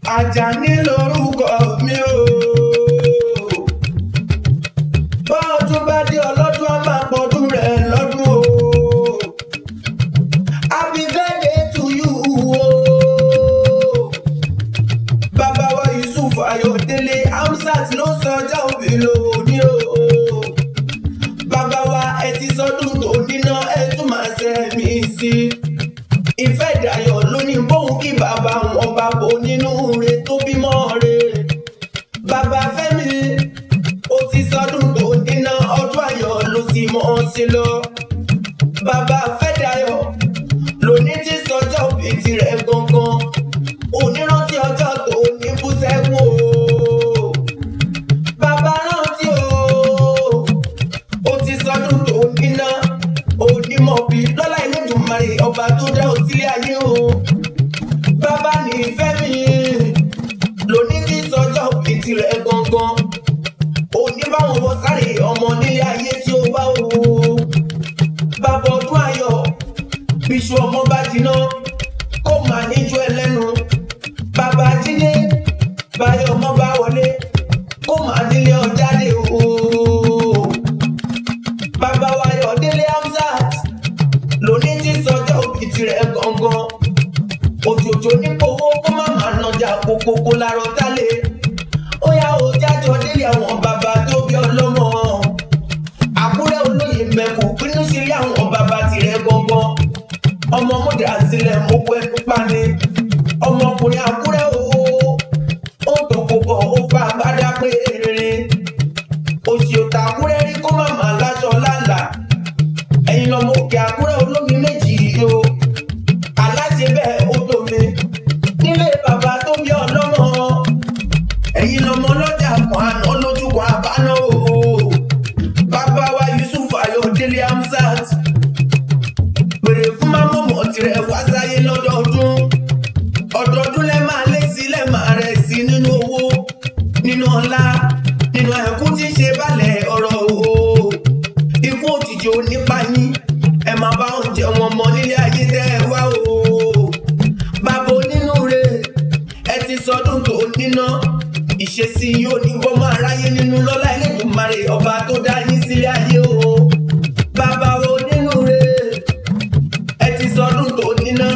Àjàní lórúkọ mi o. Bọ́ọ̀dún bá dé ọlọ́dún á máa pọ̀dún rẹ̀ lọ́dún o. Happy birthday to you o. Bàbá wa Yusuf Ayọ̀délé Hamzat ló sọjọ́ òbí lónìí o. Bàbá wa ẹ ti sọdún tó níná ẹ tún máa ṣẹ́mi sí. Ìfẹ́ Dayọ̀ ló ní bóun kí bàbá wọn bá bò nínú re tó bímọ re. Bàbá Fẹ́mi ó ti sọdún tó níná ọdún ayọ̀ ló sì mọ̀ ọ́n sí lọ. Bàbá Fẹ́ Dayọ̀ ló ní tí sọjọ́ òbí tirẹ̀ gangan. Onírántí ọjọ́ tó ní bú sẹ́kún o. Bàbá rántí o. Ó ti sọdún tó níná onímọ̀ bí lọ́lá Elédùmarè ọba tó dá ọ sílé ayé o. Bàbá ní Fẹ́mi lóní tí sọjọ́ òbí tirẹ̀ gangan. Òní báwọn wọ sáré ọmọ nílé ayé tí ó wá o. Bàbá ọdún ayọ̀ bíṣu ọmọ bá jiná kó máa níjú ẹlẹ́nu. Bàbá Jídé báyọ̀ ọmọ bá wọlé kó máa nílé ọjáde o. Bàbá wa Ayọ̀délé Hamzat lóní tí sọjọ́ òbí tirẹ̀ gangan. Òjòjò ní owó kó má máa nàjà kókókó lárọ̀ tálẹ̀. Ó yá o jájọ délé àwọn bàbá tó bí ọlọ́mọ. Àkúrẹ́ olóyè mẹ́kù pínú sílé àwọn bàbá tirẹ̀ gangan. Ọmọ mọ́dà sílẹ̀ mọ́kọ ẹnu pani. Ọmọkùnrin Àkúrẹ́ o. Ó tó kókó ó fa agbádá pé rere. Òsì òtà Àkúrẹ́ rí kó má máa láṣọ lálà. Ẹ̀yin lọmọ òkè Àkúrẹ́ olómi méjì o. Aláṣẹ bẹ́ẹ̀ ó tó mi. Nílé bàbá tó bí ọlọ́mọ. Ẹ̀yin lọmọ lọ́jà kan àná lójú kan àbáná o. Bàbá wa Yusuf Ayọ̀délé Hamzat. Pèrè fún mámọ́mọ́ tirẹ̀ wá sáyé lọ́dọọdún. Ọdọọdún lẹ máa lé sí lẹ máa rẹ̀ sí nínú owó, nínú ọlá, nínú ẹ̀kú tí ń ṣe balẹ̀ ọ̀rọ̀ o. Ikú òjijì ò nípa yín, ẹ máa bá oúnjẹ wọn mọ nílé ayé tẹ́ ẹ wá o. Bàbá onínúure, ẹ ti sọdún tó níná. Ìṣesí yóò ní bọ́mọ aráyé nínú lọ́lá Elédùmarè ọba tó dá yín sílé ayé o. Bàbá onínúure, ẹ ti sọdún tó níná.